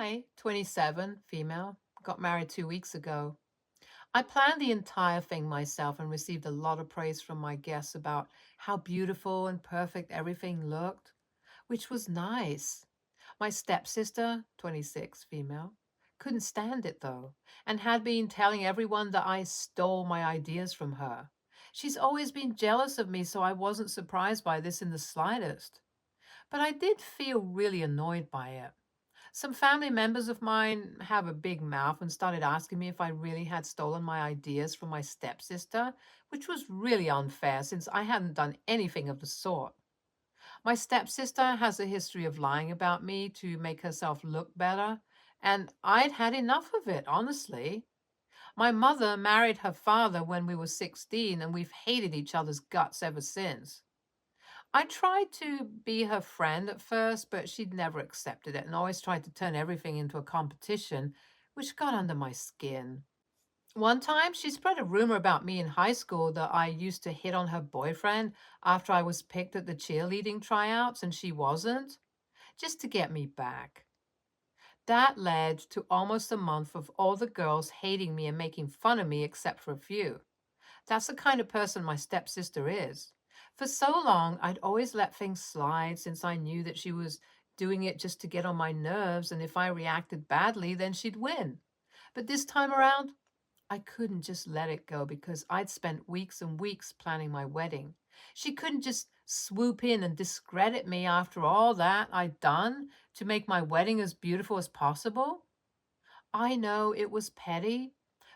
Hi, 27, female. Got married 2 weeks ago. I planned the entire thing myself and received a lot of praise from my guests about how beautiful and perfect everything looked, which was nice. My stepsister, 26, female, couldn't stand it though, and had been telling everyone that I stole my ideas from her. She's always been jealous of me, so I wasn't surprised by this in the slightest. But I did feel really annoyed by it. Some family members of mine have a big mouth and started asking me if I really had stolen my ideas from my stepsister, which was really unfair since I hadn't done anything of the sort. My stepsister has a history of lying about me to make herself look better, and I'd had enough of it, honestly. My mother married her father when we were 16, and we've hated each other's guts ever since. I tried to be her friend at first, but she'd never accepted it and always tried to turn everything into a competition, which got under my skin. One time, she spread a rumor about me in high school that I used to hit on her boyfriend after I was picked at the cheerleading tryouts and she wasn't, just to get me back. That led to almost a month of all the girls hating me and making fun of me except for a few. That's the kind of person my stepsister is. For so long, I'd always let things slide since I knew that she was doing it just to get on my nerves, and if I reacted badly, then she'd win. But this time around, I couldn't just let it go because I'd spent weeks and weeks planning my wedding. She couldn't just swoop in and discredit me after all that I'd done to make my wedding as beautiful as possible. I know it was petty,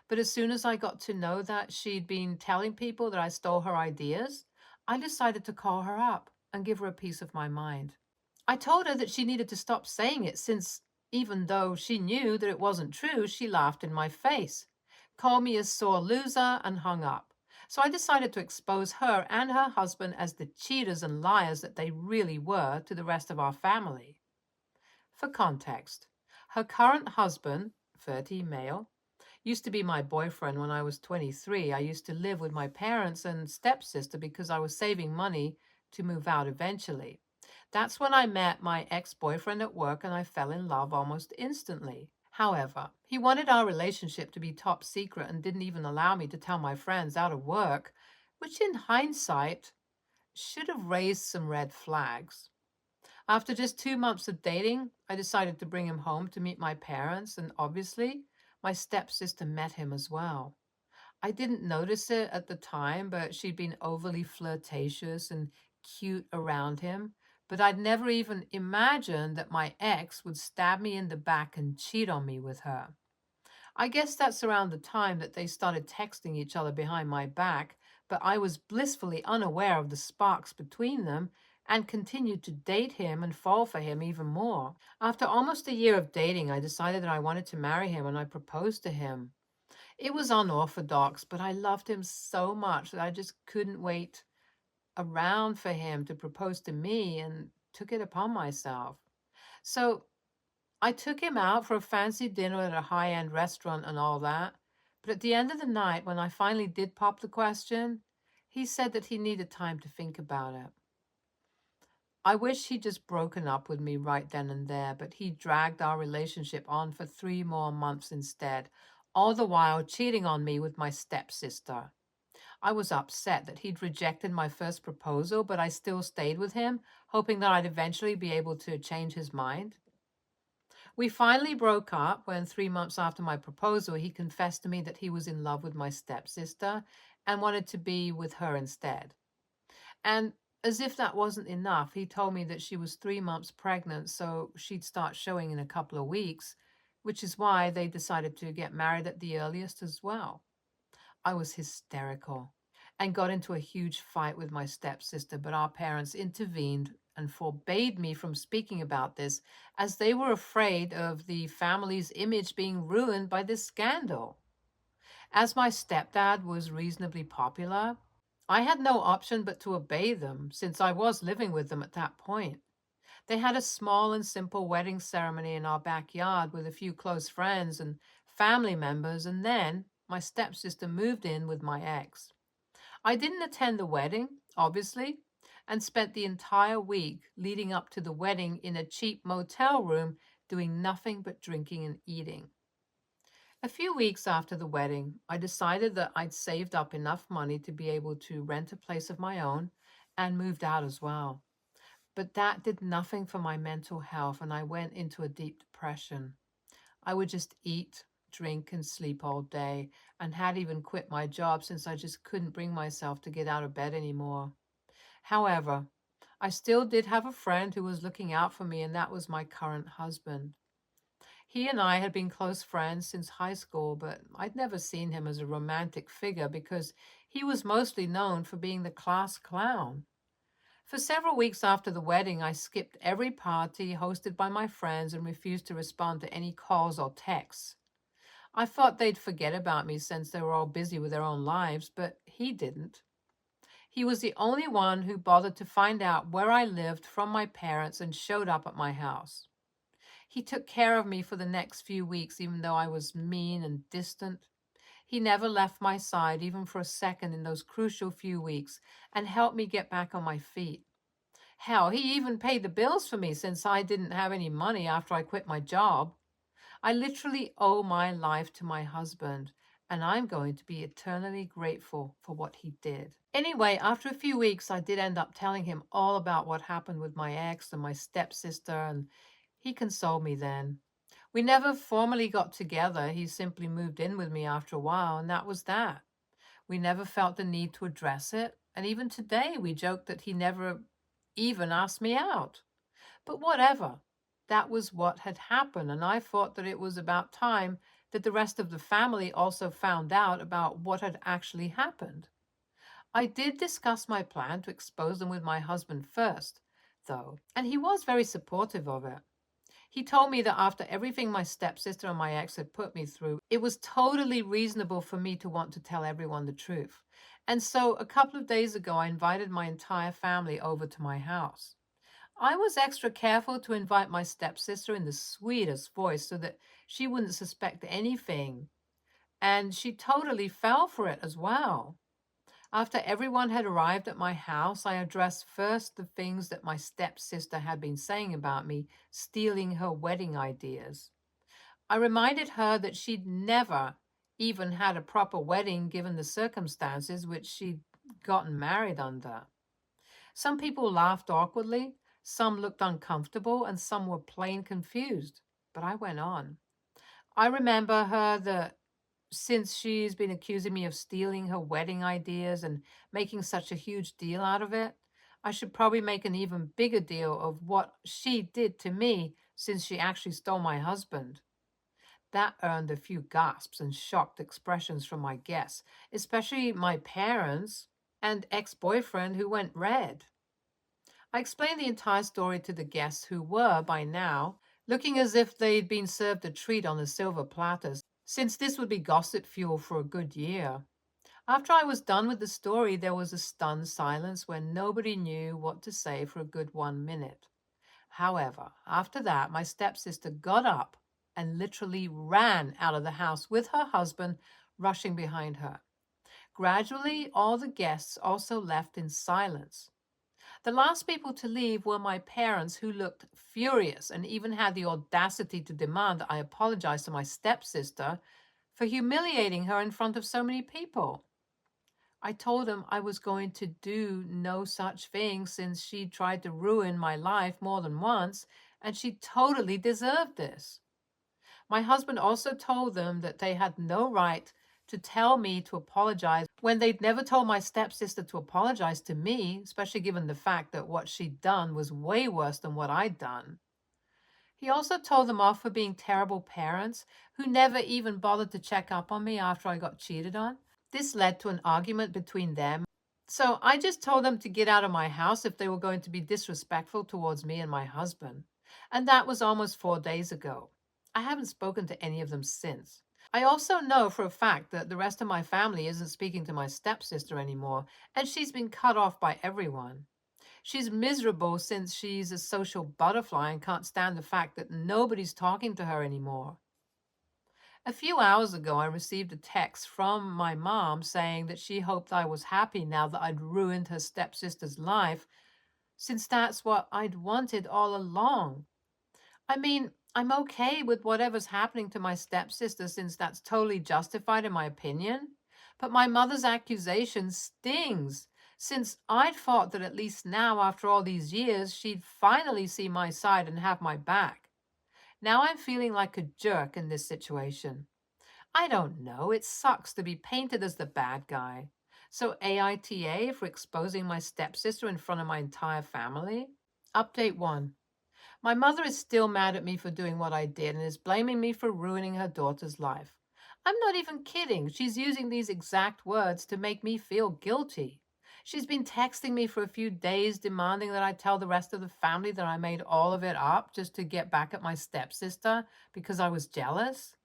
but as soon as I got to know that she'd been telling people that I stole her ideas, I decided to call her up and give her a piece of my mind. I told her that she needed to stop saying it since, even though she knew that it wasn't true, she laughed in my face, called me a sore loser, and hung up. So I decided to expose her and her husband as the cheaters and liars that they really were to the rest of our family. For context, her current husband, 30, male, used to be my boyfriend when I was 23. I used to live with my parents and stepsister because I was saving money to move out eventually. That's when I met my ex-boyfriend at work and I fell in love almost instantly. However, he wanted our relationship to be top secret and didn't even allow me to tell my friends out of work, which in hindsight should have raised some red flags. After just 2 months of dating, I decided to bring him home to meet my parents, and obviously, my stepsister met him as well. I didn't notice it at the time, but she'd been overly flirtatious and cute around him. But I'd never even imagined that my ex would stab me in the back and cheat on me with her. I guess that's around the time that they started texting each other behind my back, but I was blissfully unaware of the sparks between them and continued to date him and fall for him even more. After almost a year of dating, I decided that I wanted to marry him and I proposed to him. It was unorthodox, but I loved him so much that I just couldn't wait around for him to propose to me and took it upon myself. So I took him out for a fancy dinner at a high-end restaurant and all that. But at the end of the night, when I finally did pop the question, he said that he needed time to think about it. I wish he'd just broken up with me right then and there, but he dragged our relationship on for 3 more months instead, all the while cheating on me with my stepsister. I was upset that he'd rejected my first proposal, but I still stayed with him, hoping that I'd eventually be able to change his mind. We finally broke up when 3 months after my proposal, he confessed to me that he was in love with my stepsister and wanted to be with her instead. And as if that wasn't enough, he told me that she was 3 months pregnant, so she'd start showing in a couple of weeks, which is why they decided to get married at the earliest as well. I was hysterical and got into a huge fight with my stepsister, but our parents intervened and forbade me from speaking about this as they were afraid of the family's image being ruined by this scandal. As my stepdad was reasonably popular, I had no option but to obey them since I was living with them at that point. They had a small and simple wedding ceremony in our backyard with a few close friends and family members, and then my stepsister moved in with my ex. I didn't attend the wedding, obviously, and spent the entire week leading up to the wedding in a cheap motel room doing nothing but drinking and eating. A few weeks after the wedding, I decided that I'd saved up enough money to be able to rent a place of my own and moved out as well. But that did nothing for my mental health, and I went into a deep depression. I would just eat, drink, and sleep all day, and had even quit my job since I just couldn't bring myself to get out of bed anymore. However, I still did have a friend who was looking out for me, and that was my current husband. He and I had been close friends since high school, but I'd never seen him as a romantic figure because he was mostly known for being the class clown. For several weeks after the wedding, I skipped every party hosted by my friends and refused to respond to any calls or texts. I thought they'd forget about me since they were all busy with their own lives, but he didn't. He was the only one who bothered to find out where I lived from my parents and showed up at my house. He took care of me for the next few weeks, even though I was mean and distant. He never left my side, even for a second, in those crucial few weeks, and helped me get back on my feet. Hell, he even paid the bills for me since I didn't have any money after I quit my job. I literally owe my life to my husband, and I'm going to be eternally grateful for what he did. Anyway, after a few weeks, I did end up telling him all about what happened with my ex and my stepsister, and he consoled me then. We never formally got together. He simply moved in with me after a while, and that was that. We never felt the need to address it, and even today we joke that he never even asked me out. But whatever. That was what had happened, and I thought that it was about time that the rest of the family also found out about what had actually happened. I did discuss my plan to expose them with my husband first, though, and he was very supportive of it. He told me that after everything my stepsister and my ex had put me through, it was totally reasonable for me to want to tell everyone the truth. And so a couple of days ago, I invited my entire family over to my house. I was extra careful to invite my stepsister in the sweetest voice so that she wouldn't suspect anything. And she totally fell for it as well. After everyone had arrived at my house, I addressed first the things that my stepsister had been saying about me, stealing her wedding ideas. I reminded her that she'd never even had a proper wedding given the circumstances which she'd gotten married under. Some people laughed awkwardly, some looked uncomfortable, and some were plain confused. But I went on. I remember her that since she's been accusing me of stealing her wedding ideas and making such a huge deal out of it, I should probably make an even bigger deal of what she did to me since she actually stole my husband. That earned a few gasps and shocked expressions from my guests, especially my parents and ex-boyfriend who went red. I explained the entire story to the guests who were, by now, looking as if they'd been served a treat on a silver platter, since this would be gossip fuel for a good year. After I was done with the story, there was a stunned silence where nobody knew what to say for a good 1 minute. However, after that, my stepsister got up and literally ran out of the house with her husband rushing behind her. Gradually, all the guests also left in silence. The last people to leave were my parents, who looked furious and even had the audacity to demand that I apologize to my stepsister for humiliating her in front of so many people. I told them I was going to do no such thing since she tried to ruin my life more than once, and she totally deserved this. My husband also told them that they had no right to tell me to apologize when they'd never told my stepsister to apologize to me, especially given the fact that what she'd done was way worse than what I'd done. He also told them off for being terrible parents who never even bothered to check up on me after I got cheated on. This led to an argument between them. So I just told them to get out of my house if they were going to be disrespectful towards me and my husband. And that was almost 4 days ago. I haven't spoken to any of them since. I also know for a fact that the rest of my family isn't speaking to my stepsister anymore, and she's been cut off by everyone. She's miserable since she's a social butterfly and can't stand the fact that nobody's talking to her anymore. A few hours ago, I received a text from my mom saying that she hoped I was happy now that I'd ruined her stepsister's life, since that's what I'd wanted all along. I mean, I'm okay with whatever's happening to my stepsister since that's totally justified in my opinion. But my mother's accusation stings since I'd thought that at least now, after all these years, she'd finally see my side and have my back. Now I'm feeling like a jerk in this situation. I don't know. It sucks to be painted as the bad guy. So AITA for exposing my stepsister in front of my entire family? Update 1. My mother is still mad at me for doing what I did and is blaming me for ruining her daughter's life. I'm not even kidding. She's using these exact words to make me feel guilty. She's been texting me for a few days demanding that I tell the rest of the family that I made all of it up just to get back at my stepsister because I was jealous.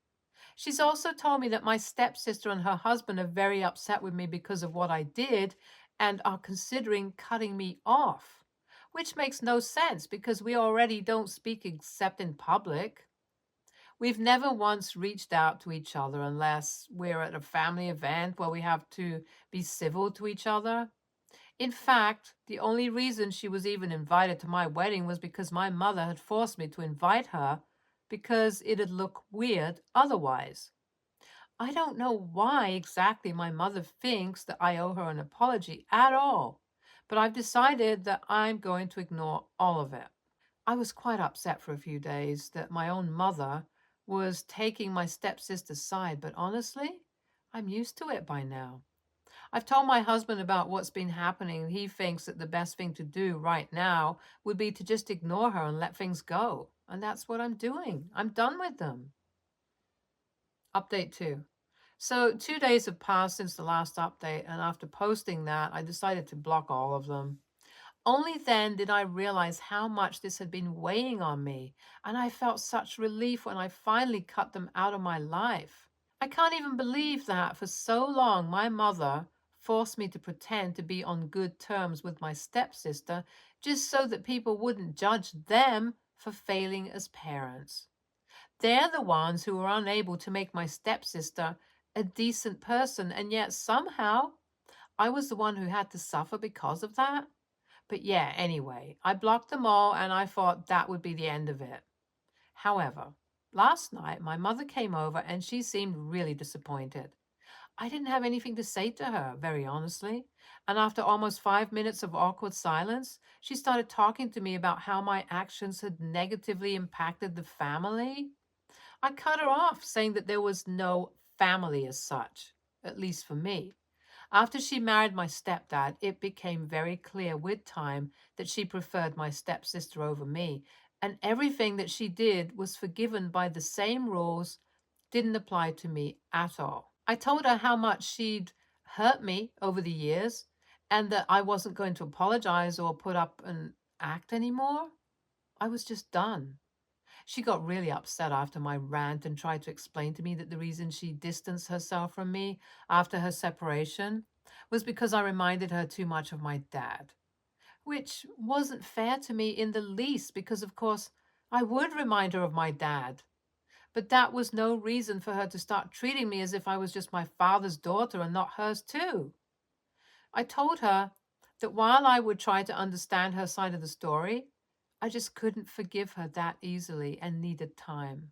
She's also told me that my stepsister and her husband are very upset with me because of what I did and are considering cutting me off, which makes no sense because we already don't speak except in public. We've never once reached out to each other unless we're at a family event where we have to be civil to each other. In fact, the only reason she was even invited to my wedding was because my mother had forced me to invite her because it'd look weird otherwise. I don't know why exactly my mother thinks that I owe her an apology at all, but I've decided that I'm going to ignore all of it. I was quite upset for a few days that my own mother was taking my stepsister's side, but honestly, I'm used to it by now. I've told my husband about what's been happening, and he thinks that the best thing to do right now would be to just ignore her and let things go. And that's what I'm doing. I'm done with them. Update 2. So 2 days have passed since the last update, and after posting that, I decided to block all of them. Only then did I realize how much this had been weighing on me, and I felt such relief when I finally cut them out of my life. I can't even believe that for so long my mother forced me to pretend to be on good terms with my stepsister just so that people wouldn't judge them for failing as parents. They're the ones who were unable to make my stepsister a decent person, and yet somehow I was the one who had to suffer because of that. But yeah, anyway, I blocked them all and I thought that would be the end of it. However, last night my mother came over and she seemed really disappointed. I didn't have anything to say to her, very honestly. And after almost 5 minutes of awkward silence, she started talking to me about how my actions had negatively impacted the family. I cut her off, saying that there was no family as such, at least for me. After she married my stepdad, it became very clear with time that she preferred my stepsister over me, and everything that she did was forgiven by the same rules, didn't apply to me at all. I told her how much she'd hurt me over the years and that I wasn't going to apologize or put up an act anymore. I was just done. She got really upset after my rant and tried to explain to me that the reason she distanced herself from me after her separation was because I reminded her too much of my dad, which wasn't fair to me in the least because, of course, I would remind her of my dad. But that was no reason for her to start treating me as if I was just my father's daughter and not hers too. I told her that while I would try to understand her side of the story, I just couldn't forgive her that easily and needed time.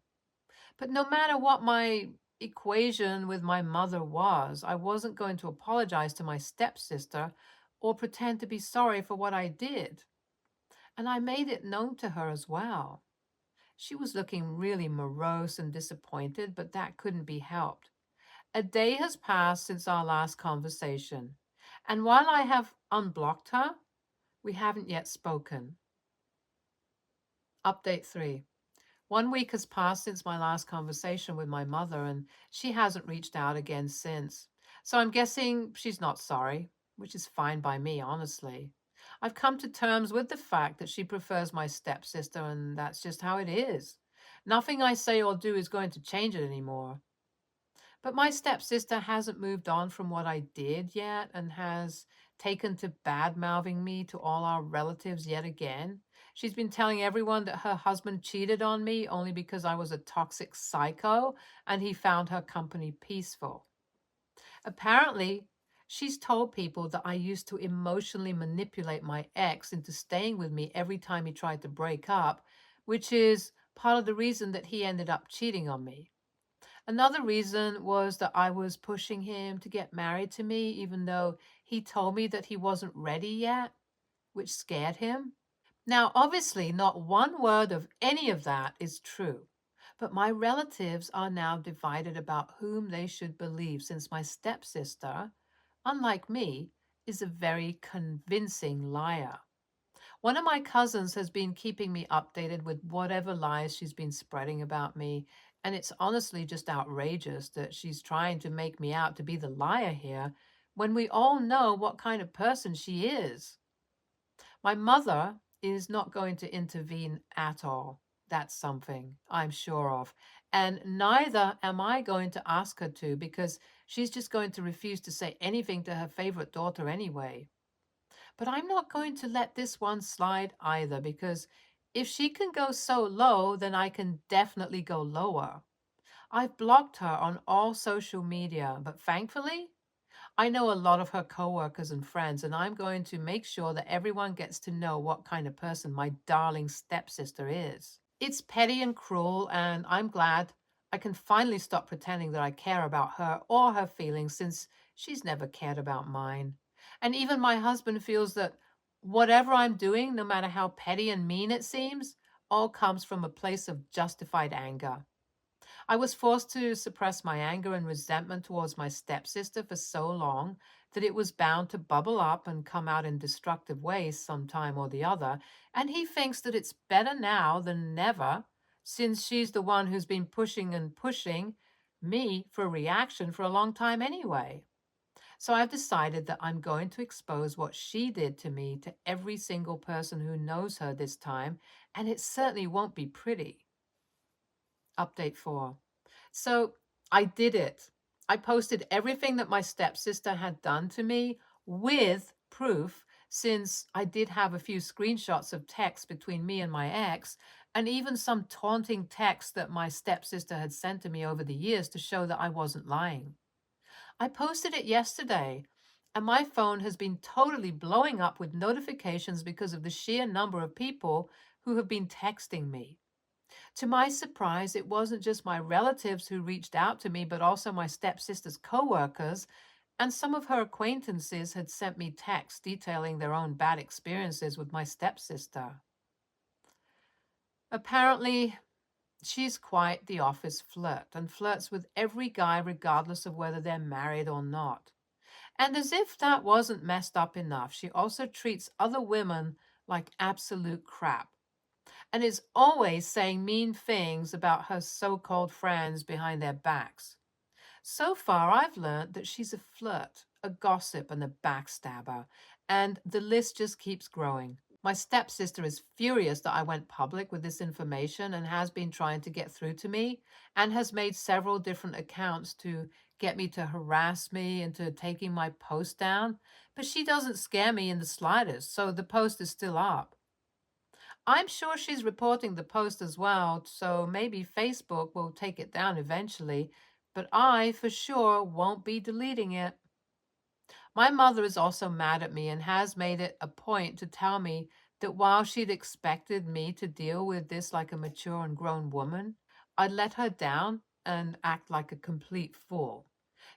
But no matter what my equation with my mother was, I wasn't going to apologize to my stepsister or pretend to be sorry for what I did. And I made it known to her as well. She was looking really morose and disappointed, but that couldn't be helped. A day has passed since our last conversation, and while I have unblocked her, we haven't yet spoken. Update 3. 1 week has passed since my last conversation with my mother, and she hasn't reached out again since. So I'm guessing she's not sorry, which is fine by me, honestly. I've come to terms with the fact that she prefers my stepsister, and that's just how it is. Nothing I say or do is going to change it anymore. But my stepsister hasn't moved on from what I did yet and has taken to bad mouthing me to all our relatives yet again. She's been telling everyone that her husband cheated on me only because I was a toxic psycho and he found her company peaceful. Apparently, she's told people that I used to emotionally manipulate my ex into staying with me every time he tried to break up, which is part of the reason that he ended up cheating on me. Another reason was that I was pushing him to get married to me, even though he told me that he wasn't ready yet, which scared him. Now, obviously, not one word of any of that is true, but my relatives are now divided about whom they should believe, since my stepsister, unlike me, is a very convincing liar. One of my cousins has been keeping me updated with whatever lies she's been spreading about me, and it's honestly just outrageous that she's trying to make me out to be the liar here when we all know what kind of person she is. My mother is not going to intervene at all. That's something I'm sure of. And neither am I going to ask her to, because she's just going to refuse to say anything to her favorite daughter anyway. But I'm not going to let this one slide either, because if she can go so low, then I can definitely go lower. I've blocked her on all social media, but thankfully, I know a lot of her coworkers and friends, and I'm going to make sure that everyone gets to know what kind of person my darling stepsister is. It's petty and cruel, and I'm glad I can finally stop pretending that I care about her or her feelings, since she's never cared about mine. And even my husband feels that whatever I'm doing, no matter how petty and mean it seems, all comes from a place of justified anger. I was forced to suppress my anger and resentment towards my stepsister for so long that it was bound to bubble up and come out in destructive ways sometime or the other, and he thinks that it's better now than never, since she's the one who's been pushing and pushing me for a reaction for a long time anyway. So I've decided that I'm going to expose what she did to me to every single person who knows her this time, and it certainly won't be pretty. Update 4. So I did it. I posted everything that my stepsister had done to me with proof, since I did have a few screenshots of text between me and my ex, and even some taunting text that my stepsister had sent to me over the years to show that I wasn't lying. I posted it yesterday, and my phone has been totally blowing up with notifications because of the sheer number of people who have been texting me. To my surprise, it wasn't just my relatives who reached out to me, but also my stepsister's coworkers, and some of her acquaintances had sent me texts detailing their own bad experiences with my stepsister. Apparently, she's quite the office flirt and flirts with every guy regardless of whether they're married or not. And as if that wasn't messed up enough, she also treats other women like absolute crap and is always saying mean things about her so-called friends behind their backs. So far, I've learned that she's a flirt, a gossip, and a backstabber, and the list just keeps growing. My stepsister is furious that I went public with this information and has been trying to get through to me, and has made several different accounts to get me to harass me into taking my post down, but she doesn't scare me in the slightest, so the post is still up. I'm sure she's reporting the post as well, so maybe Facebook will take it down eventually, but I, for sure, won't be deleting it. My mother is also mad at me and has made it a point to tell me that while she'd expected me to deal with this like a mature and grown woman, I'd let her down and act like a complete fool.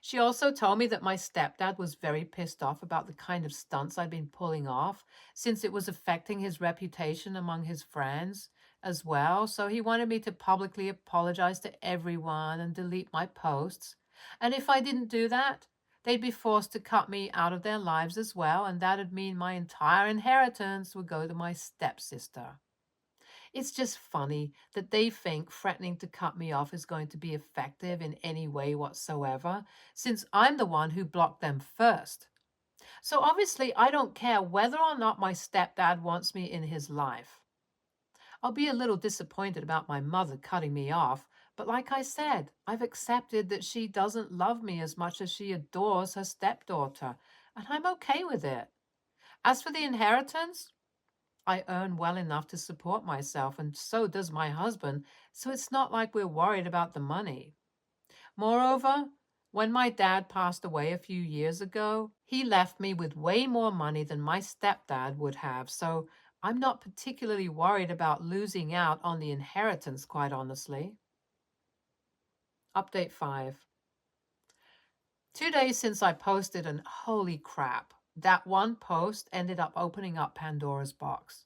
She also told me that my stepdad was very pissed off about the kind of stunts I'd been pulling off, since it was affecting his reputation among his friends as well. So he wanted me to publicly apologize to everyone and delete my posts. And if I didn't do that, they'd be forced to cut me out of their lives as well, and that'd mean my entire inheritance would go to my stepsister. It's just funny that they think threatening to cut me off is going to be effective in any way whatsoever, since I'm the one who blocked them first. So obviously, I don't care whether or not my stepdad wants me in his life. I'll be a little disappointed about my mother cutting me off, but like I said, I've accepted that she doesn't love me as much as she adores her stepdaughter, and I'm okay with it. As for the inheritance, I earn well enough to support myself, and so does my husband, so it's not like we're worried about the money. Moreover, when my dad passed away a few years ago, he left me with way more money than my stepdad would have, so I'm not particularly worried about losing out on the inheritance, quite honestly. Update 5. 2 days since I posted, and holy crap, that one post ended up opening up Pandora's box.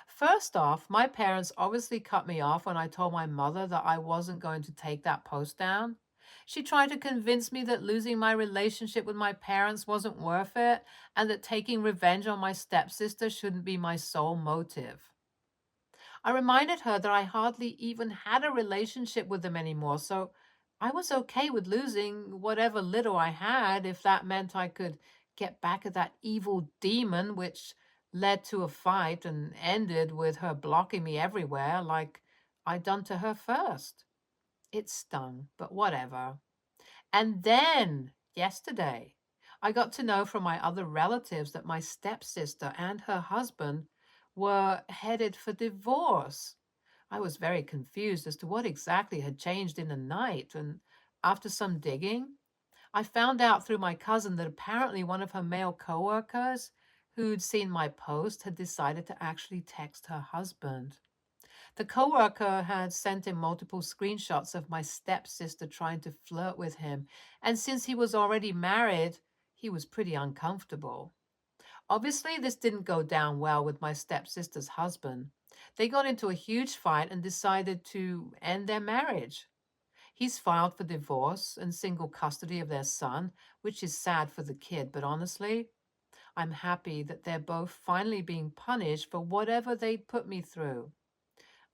First off, my parents obviously cut me off when I told my mother that I wasn't going to take that post down. She tried to convince me that losing my relationship with my parents wasn't worth it and that taking revenge on my stepsister shouldn't be my sole motive. I reminded her that I hardly even had a relationship with them anymore, so I was okay with losing whatever little I had if that meant I could get back at that evil demon, which led to a fight and ended with her blocking me everywhere like I'd done to her first. It stung, but whatever. And then, yesterday, I got to know from my other relatives that my stepsister and her husband were headed for divorce. I was very confused as to what exactly had changed in the night, and after some digging, I found out through my cousin that apparently one of her male coworkers who'd seen my post had decided to actually text her husband. The coworker had sent him multiple screenshots of my stepsister trying to flirt with him, and since he was already married, he was pretty uncomfortable. Obviously, this didn't go down well with my stepsister's husband. They got into a huge fight and decided to end their marriage. He's filed for divorce and single custody of their son, which is sad for the kid, but honestly, I'm happy that they're both finally being punished for whatever they'd put me through.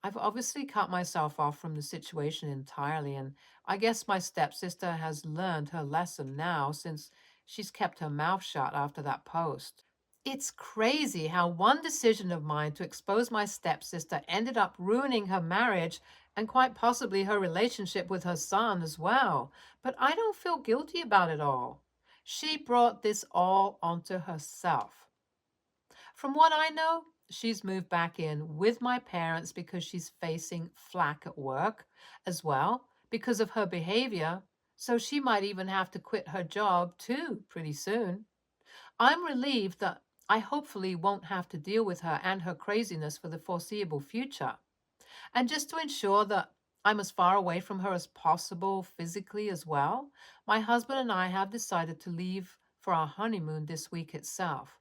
I've obviously cut myself off from the situation entirely, and I guess my stepsister has learned her lesson now since she's kept her mouth shut after that post. It's crazy how one decision of mine to expose my stepsister ended up ruining her marriage and quite possibly her relationship with her son as well. But I don't feel guilty about it all. She brought this all onto herself. From what I know, she's moved back in with my parents because she's facing flack at work as well because of her behavior. So she might even have to quit her job too pretty soon. I'm relieved that I hopefully won't have to deal with her and her craziness for the foreseeable future. And just to ensure that I'm as far away from her as possible physically as well, my husband and I have decided to leave for our honeymoon this week itself.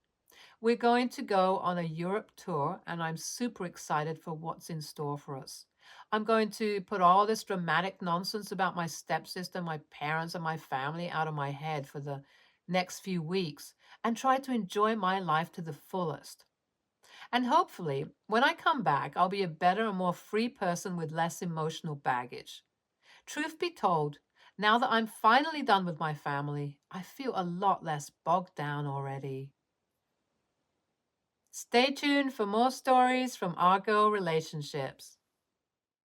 We're going to go on a Europe tour, and I'm super excited for what's in store for us. I'm going to put all this dramatic nonsense about my stepsister, my parents, and my family out of my head for the next few weeks and try to enjoy my life to the fullest. And hopefully, when I come back, I'll be a better and more free person with less emotional baggage. Truth be told, now that I'm finally done with my family, I feel a lot less bogged down already. Stay tuned for more stories from our girl relationships.